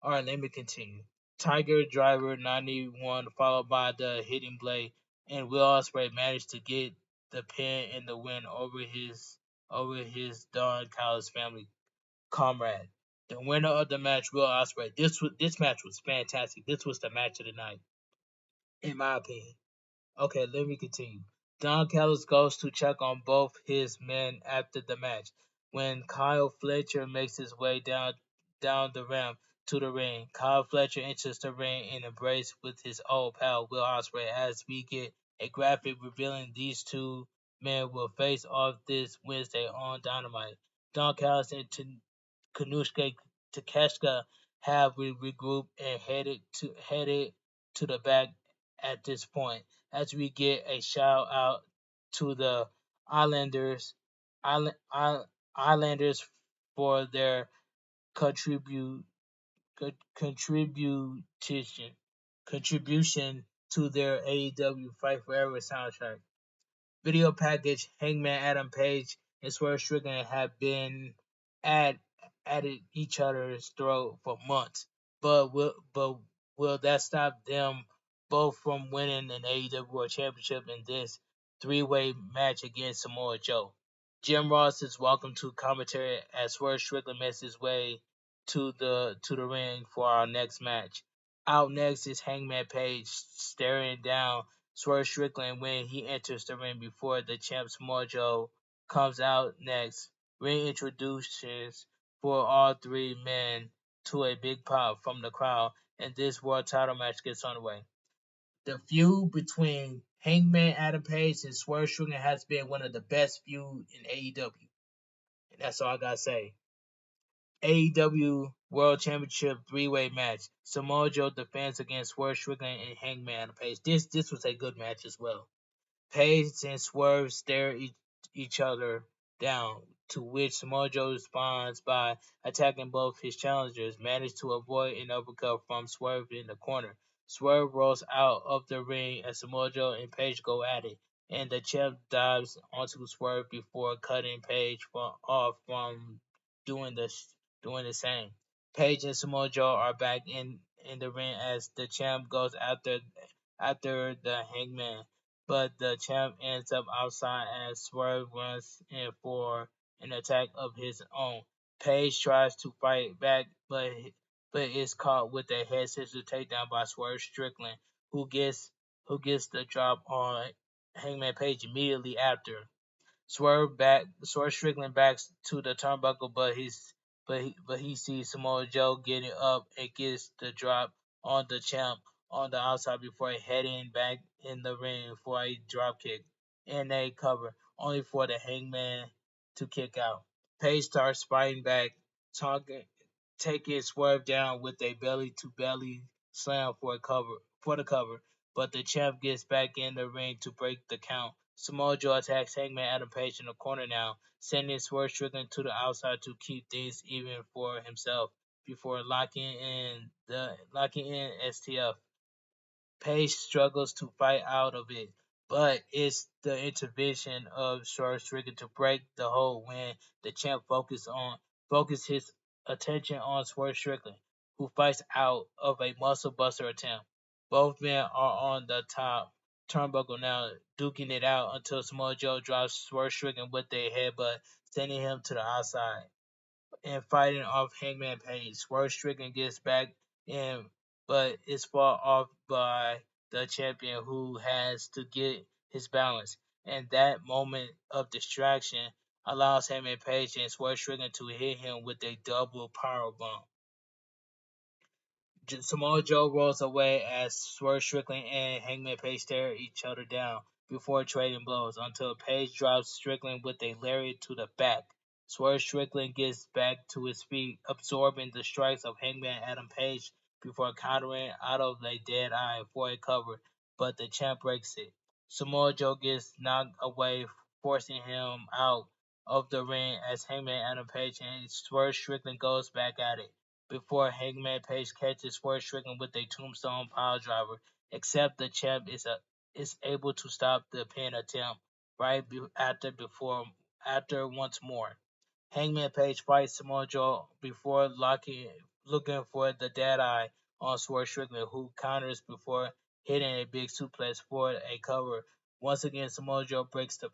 Speaker 1: All right, let me continue. Tiger Driver 91 followed by the hitting blade, and Will Ospreay managed to get the pin and the win over his Don Callis family comrade. The winner of the match, Will Ospreay. This match was fantastic. This was the match of the night, in my opinion. Okay, let me continue. Don Callis goes to check on both his men after the match. When Kyle Fletcher makes his way down the ramp to the ring, Kyle Fletcher enters the ring and embraces with his old pal Will Ospreay as we get a graphic revealing these two men will face off this Wednesday on Dynamite. Don Callis and Kanushka Takeshka have regrouped and headed to the back at this point as we get a shout out to the Islanders Island, Islanders for their contribute contribution contribution to their AEW Fight Forever soundtrack. Video package Hangman Adam Page and Swerve Strickland have been at at each other's throat for months, but will that stop them both from winning an AEW World Championship in this three-way match against Samoa Joe? Jim Ross is welcome to commentary as Swerve Strickland makes his way to the ring for our next match. Out next is Hangman Page staring down Swerve Strickland when he enters the ring before the champ's Mojo comes out next. Ring introductions for all three men to a big pop from the crowd, and this world title match gets underway. The feud between Hangman Adam Page and Swerve Strickland has been one of the best feuds in AEW. And that's all I gotta say. AEW World Championship three-way match. Samoa Joe defends against Swerve Strickland and Hangman Adam Page. This was a good match as well. Page and Swerve stare each other down, to which Samoa Joe responds by attacking both his challengers, managed to avoid an uppercut from Swerve in the corner. Swerve rolls out of the ring as Samoa Joe and Page go at it, and the champ dives onto Swerve before cutting Page off from doing the doing the same. Page and Samoa Joe are back in the ring as the champ goes after the Hangman, but the champ ends up outside as Swerve runs in for an attack of his own. Page tries to fight back, but is caught with a head scissors takedown by Swerve Strickland, who gets the drop on Hangman Page immediately after. Swerve Strickland backs to the turnbuckle, but he sees Samoa Joe getting up and gets the drop on the champ on the outside before heading back in the ring for a drop kick and a cover, only for the Hangman to kick out. Page starts fighting back, talking, taking Swerve down with a belly to belly slam for the cover, but the champ gets back in the ring to break the count. Samoa Joe attacks Hangman Adam Page in the corner now, sending Swerve Strickland to the outside to keep things even for himself before locking in STF. Page struggles to fight out of it, but it's the intervention of Swerve Strickland to break the hold when the champ focus his attention on Swerve Strickland, who fights out of a muscle buster attempt. Both men are on the top turnbuckle now, duking it out until Samoa Joe drops Swerve Strickland with a headbutt, sending him to the outside and fighting off Hangman Page. Swerve Strickland gets back in, but is fought off by the champion who has to get his balance. And that moment of distraction allows Hangman Page and Swerve Strickland to hit him with a double power bomb. Samoa Joe rolls away as Swerve Strickland and Hangman Page stare each other down before trading blows until Page drops Strickland with a lariat to the back. Swerve Strickland gets back to his feet, absorbing the strikes of Hangman Adam Page before countering out of a dead eye for a cover, but the champ breaks it. Samoa Joe gets knocked away, forcing him out of the ring as Hangman Adam Page and Swerve Strickland goes back at it. Before Hangman Page catches Swerve Strickland with a tombstone piledriver, except the champ is able to stop the pin attempt after once more. Hangman Page fights Samoa Joe before looking for the dead eye on Swerve Strickland, who counters before hitting a big suplex for a cover. Once again, Samoa Joe breaks the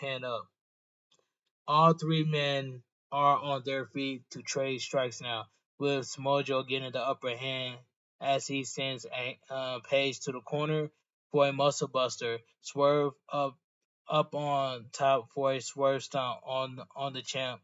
Speaker 1: pin up. All three men are on their feet to trade strikes now, with Samoa Joe getting the upper hand as he sends Page to the corner for a muscle buster. Swerve up on top for a swerve stomp on the champ,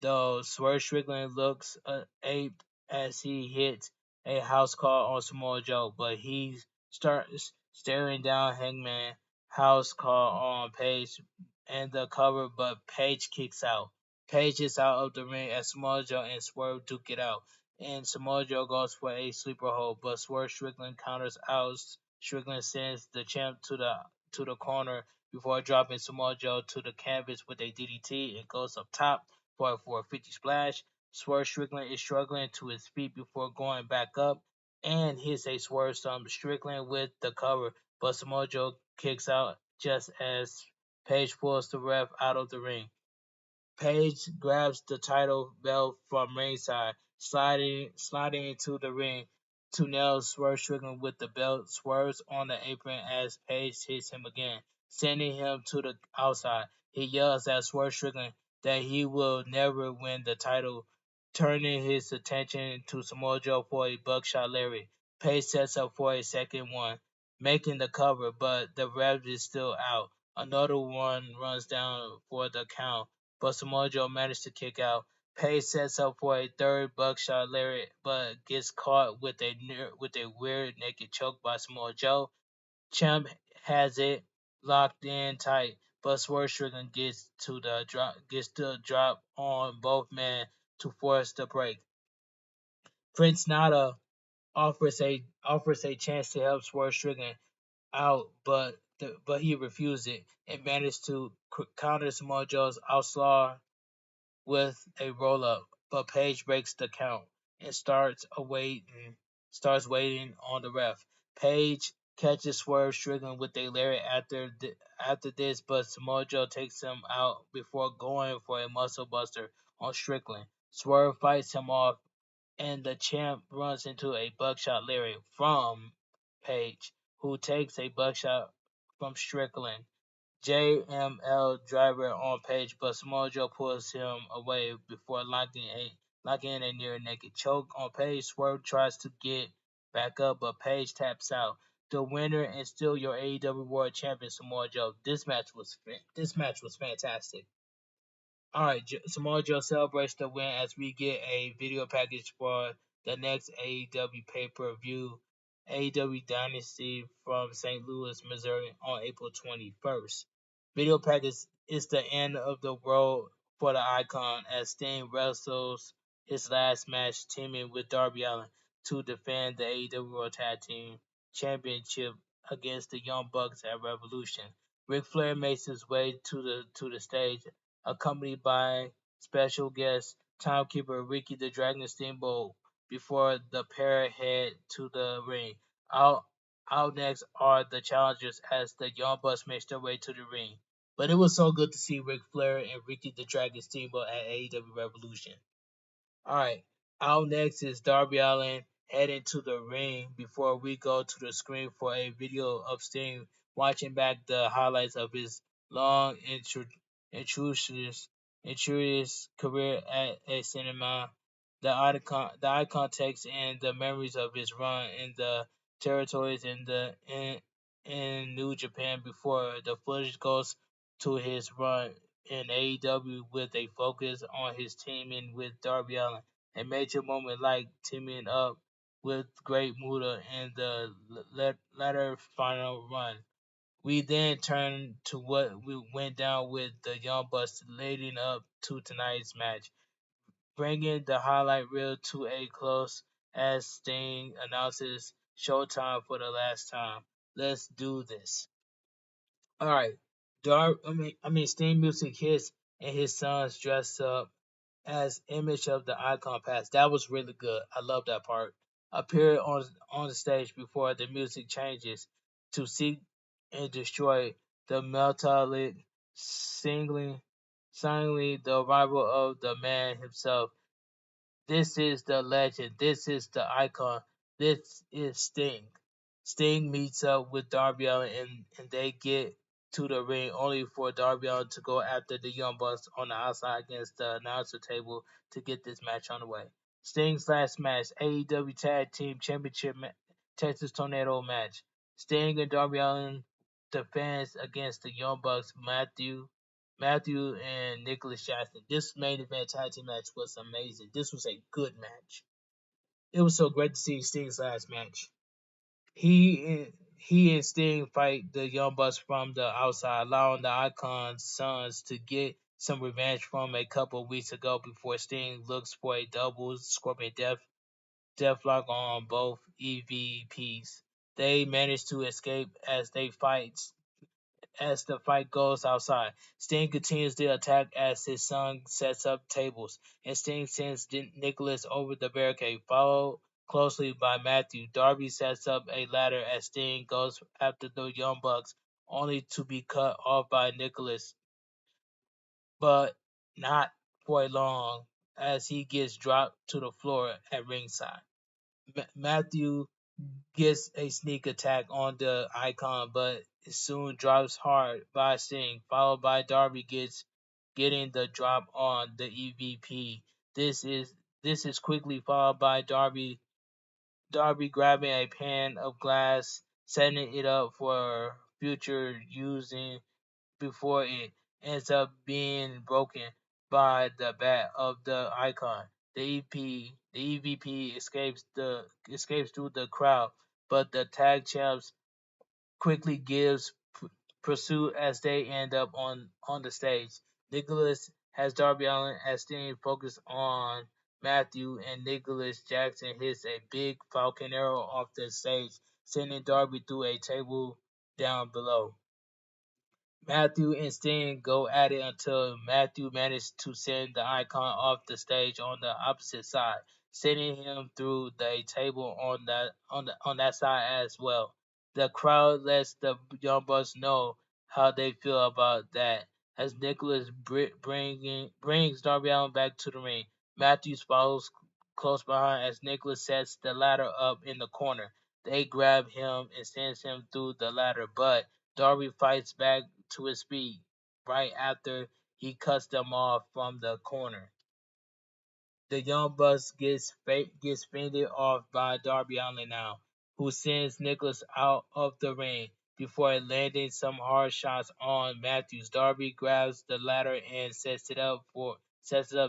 Speaker 1: though Swerve Strickland looks aped as he hits a house call on Samoa Joe, but he starts staring down Hangman house call on Page and the cover, but Page kicks out. Page is out of the ring as Samoa Joe and Swerve duke it out, and Samoa Joe goes for a sleeper hold, but Swerve Strickland counters out. Strickland sends the champ to the corner before dropping Samoa Joe to the canvas with a DDT and goes up top for a 50 splash. Swerve Strickland is struggling to his feet before going back up and hits a swerve stomp Strickland with the cover, but Samoa Joe kicks out just as Page pulls the ref out of the ring. Page grabs the title belt from ringside, sliding into the ring to nail Swerve Strickland with the belt. Swerves on the apron as Page hits him again, sending him to the outside. He yells at Swerve Strickland that he will never win the title, turning his attention to Samoa Joe for a buckshot lariat. Page sets up for a second one, making the cover, but the ref is still out. Another one runs down for the count, but Samoa Joe managed to kick out. Page sets up for a third buckshot lariat, but gets caught with a weird naked choke by Samoa Joe. Champ has it locked in tight, but Swerve Strickland gets the drop on both men to force the break. Prince Nana offers a chance to help Swerve Strickland out, but he refused it and managed to counter Samoa Joe's outlaw with a roll up, but Page breaks the count and starts waiting on the ref. Page catches Swerve Strickland with a lariat after this, but Samoa Joe takes him out before going for a muscle buster on Strickland. Swerve fights him off, and the champ runs into a buckshot lariat from Page, who takes a buckshot from Strickland. JML driver on Page, but Samoa Joe pulls him away before locking in a near naked choke on Page. Swerve tries to get back up, but Page taps out. The winner and still your AEW World Champion Samoa Joe. This match was fantastic. All right, Samoa Joe celebrates the win as we get a video package for the next AEW pay-per-view, AEW Dynasty from St. Louis, Missouri on April 21st. Video package is the end of the road for the Icon as Sting wrestles his last match teaming with Darby Allin to defend the AEW World Tag Team Championship against the Young Bucks at Revolution. Ric Flair makes his way to the stage accompanied by special guest timekeeper Ricky the Dragon Steamboat before the pair head to the ring. Out, out next are the challengers as the Young Bucks make their way to the ring. But it was so good to see Ric Flair and Ricky the Dragon Steamboat at AEW Revolution. All right. Out next is Darby Allin heading to the ring before we go to the screen for a video of Sting watching back the highlights of his long intrusive, intrusive career at a cinema. The icon takes in the memories of his run in the territories in New Japan before the footage goes to his run in AEW with a focus on his teaming with Darby Allin, a major moment like teaming up with Great Muta in the latter final run. We then turn to what we went down with the Young Bucks leading up to tonight's match. bringing the highlight reel to a close as Sting announces showtime for the last time. Let's do this. All right. Sting music hits and his sons dressed up as image of the icon past. That was really good. I love that part. Appear on the stage before the music changes to seek and destroy the metallic, singling, singly the arrival of the man himself. This is the legend. This is the icon. This is Sting. Sting meets up with Darby Allin and they get to the ring only for Darby Allin to go after the Young Bucks on the outside against the announcer table to get this match on the way. Sting's last match, AEW Tag Team Championship Texas Tornado match. Sting and Darby Allin defends against the Young Bucks, Matthew and Nicholas Jackson. This main event tag team match was amazing. This was a good match. It was so great to see Sting's last match. He and Sting fight the Young Bucks from the outside, allowing the Icon's sons to get some revenge from a couple of weeks ago before Sting looks for a double Scorpion Deathlock on both EVPs. They manage to escape as the fight goes outside. Sting continues the attack as his son sets up tables, and Sting sends Nicholas over the barricade, followed closely by Matthew. Darby sets up a ladder as Sting goes after the Young Bucks, only to be cut off by Nicholas, but not for long, as he gets dropped to the floor at ringside. Matthew gets a sneak attack on the Icon, but soon drops hard by Sting, followed by Darby getting the drop on the EVP. This is quickly followed by Darby grabbing a pan of glass, setting it up for future using before it ends up being broken by the bat of the Icon. The EVP escapes through the crowd, but the tag champs quickly gives pursuit as they end up on the stage. Nicholas has Darby Allin as Sting focused on Matthew, and Nicholas Jackson hits a big Falcon Arrow off the stage, sending Darby through a table down below. Matthew and Sting go at it until Matthew manages to send the Icon off the stage on the opposite side, sending him through the table on that side as well. The crowd lets the Young Bucks know how they feel about that as Nicholas brings Darby Allin back to the ring. Matthews follows close behind as Nicholas sets the ladder up in the corner. They grab him and sends him through the ladder, but Darby fights back to his feet right after he cuts them off from the corner. The Young Bucks gets fended off by Darby Allin now, who sends Nicholas out of the ring before landing some hard shots on Matthews. Darby grabs the ladder and sets it up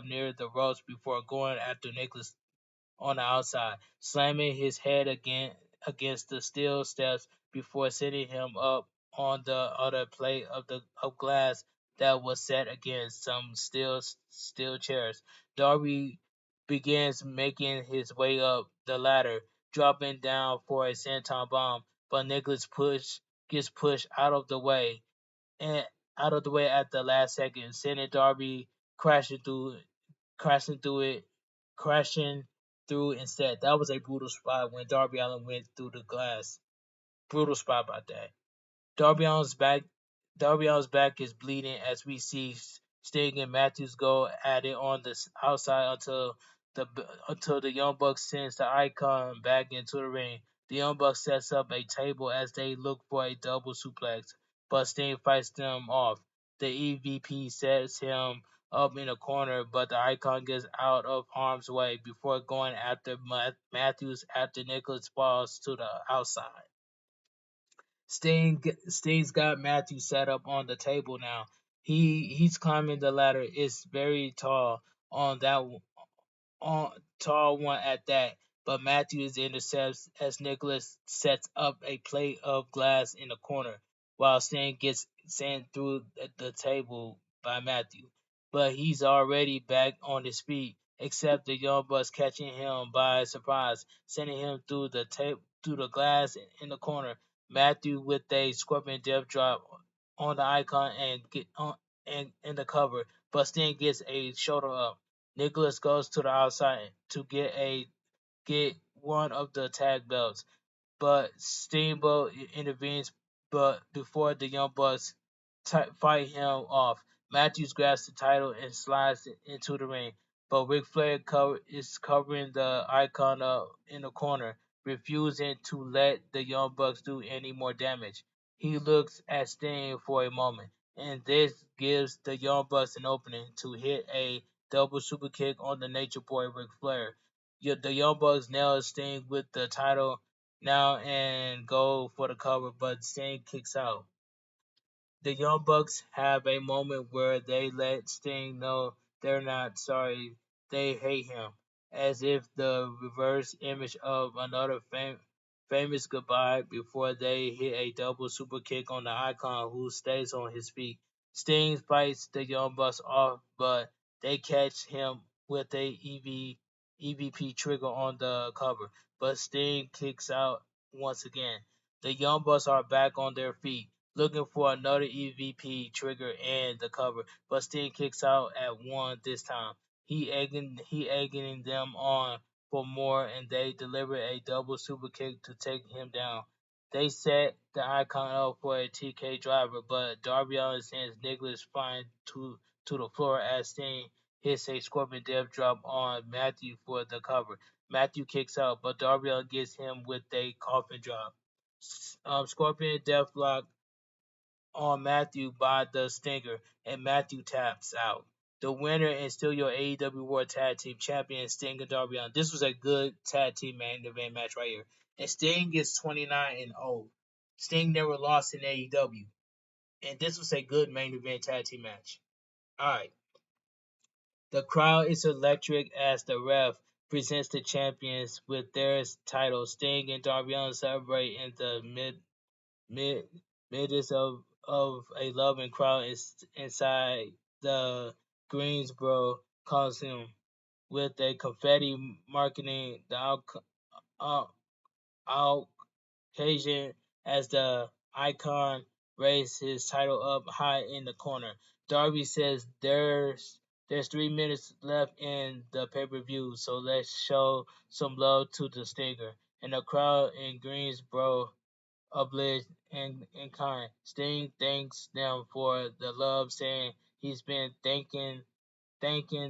Speaker 1: near the ropes before going after Nicholas on the outside, slamming his head against the steel steps before sending him up on the other plate of glass that was set against some steel chairs. Darby begins making his way up the ladder, dropping down for a senton bomb, but gets pushed and out of the way at the last second, sending Darby crashing through crashing through it, crashing through instead. That was a brutal spot when Darby Allin went through the glass. Brutal spot about that. Darby Allin's back. Darby Allin's back is bleeding as we see Sting and Matthews go at it on the outside the until the Young Bucks sends the Icon back into the ring. The Young Bucks sets up a table as they look for a double suplex, but Sting fights them off. The EVP sets him up in a corner, but the Icon gets out of harm's way before going after Matthews after Nicholas falls to the outside. Sting's got Matthew set up on the table now. He's climbing the ladder. It's very tall on that on tall one at that. But Matthews intercepts as Nicholas sets up a plate of glass in the corner, while Sting gets sent through the table by Matthew. but he's already back on his feet, except the Young Bucks catching him by surprise, sending him through the tape through the glass in the corner. Matthew with a scorpion death drop on the icon and get on and in the cover, but Sting gets a shoulder up. Nicholas goes to the outside to get one of the tag belts, but Steamboat intervenes. But before the Young Bucks fight him off, Matthews grabs the title and slides it into the ring. But Ric Flair is covering the icon up in the corner, refusing to let the Young Bucks do any more damage. He looks at Sting for a moment, and this gives the Young Bucks an opening to hit a double super kick on the Nature Boy Ric Flair. The Young Bucks nail Sting with the title now and go for the cover, but Sting kicks out. The Young Bucks have a moment where they let Sting know they're not sorry, they hate him, as if the reverse image of another famous goodbye before they hit a double super kick on the icon who stays on his feet. Sting fights the Young Bucks off, but they catch him with a EVP trigger on the cover, but Sting kicks out once again. The Young Bucks are back on their feet looking for another EVP trigger and the cover, but Sting kicks out at one this time. He egging them on for more, and they deliver a double super kick to take him down. They set the icon up for a TK driver, but Darby Allin sends Nicholas flying to the floor as Sting hits a Scorpion Death drop on Matthew for the cover. Matthew kicks out, but Darby Allin gets him with a coffin drop. Scorpion Deathlock on Matthew by the Stinger, and Matthew taps out. The winner is still your AEW World Tag Team Champion, Sting and Darby Allin. This was a good tag team main event match right here. And Sting is 29-0. Sting never lost in AEW. And this was a good main event tag team match. Alright. The crowd is electric as the ref presents the champions with their titles. Sting and Darby Allin celebrate in the mid midst of a loving crowd is inside the Greensboro Coliseum with a confetti marketing the occasion as the icon raised his title up high in the corner. Darby says there's 3 minutes left in the pay-per-view, so let's show some love to the Stinger. And the crowd in Greensboro obliged and kind. Sting thanks them for the love, saying he's been thanking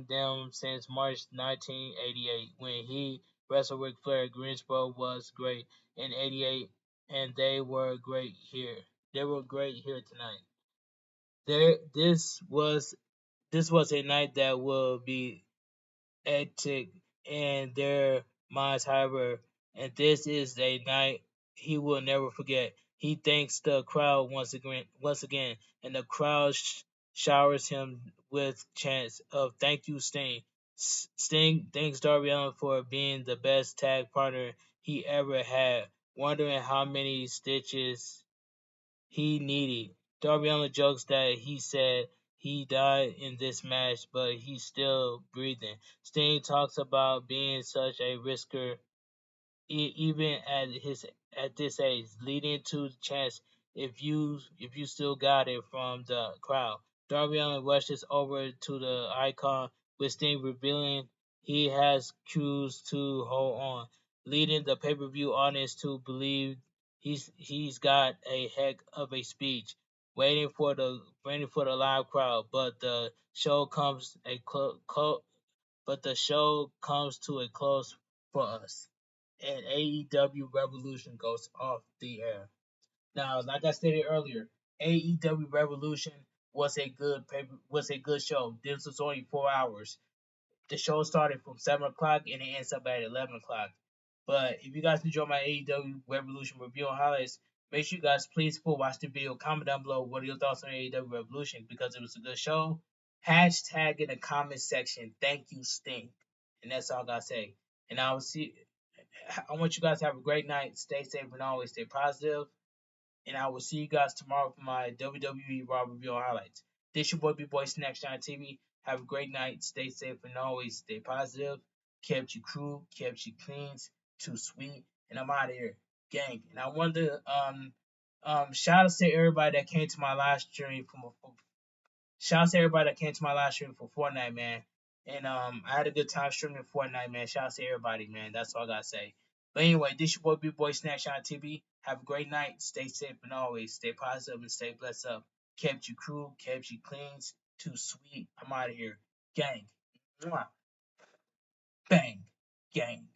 Speaker 1: them since March 1988 when he wrestled Ric Flair. Greensboro was great in '88, and they were great here. They were great here tonight. There, this was a night that will be ethic in their minds, however, and this is a night he will never forget. He thanks the crowd once again, and the crowd showers him with chants of "Thank you, Sting." Sting thanks Darby Allin for being the best tag partner he ever had, wondering how many stitches he needed. Darby Allin jokes that he said he died in this match, but he's still breathing. Sting talks about being such a risker even at this age, leading to the chance if you still got it from the crowd. Darby Allin rushes over to the icon with Sting revealing he has cues to hold on, leading the pay-per-view audience to believe he's got a heck of a speech waiting for the live crowd, but the show comes to a close for us and AEW Revolution goes off the air. Now, like I stated earlier, AEW Revolution was a good show. This was only 4 hours. The show started from 7 o'clock and it ends up at 11 o'clock. But if you guys enjoy my AEW Revolution review and highlights, make sure you guys please watch the video. Comment down below what are your thoughts on AEW Revolution because it was a good show. Hashtag in the comment section. Thank you, Sting. And that's all I gotta say. And I want you guys to have a great night. Stay safe and always stay positive. And I will see you guys tomorrow for my WWE Raw review highlights. This your boy Bigboysnacksjonnytv. Have a great night. Stay safe and always stay positive. Kept you cool, kept you clean, too sweet, and I'm out of here, gang. And I wanted to shout out to everybody that came to my live stream shout out to everybody that came to my live stream for Fortnite, man. And I had a good time streaming Fortnite, man. Shout out to everybody, man. That's all I gotta say. But anyway, this your boy Bigboysnacksjonnytv. Have a great night. Stay safe and always stay positive and stay blessed up. Kept you cool, kept you clean, too sweet. I'm out of here. Gang. Mwah. Bang. Gang.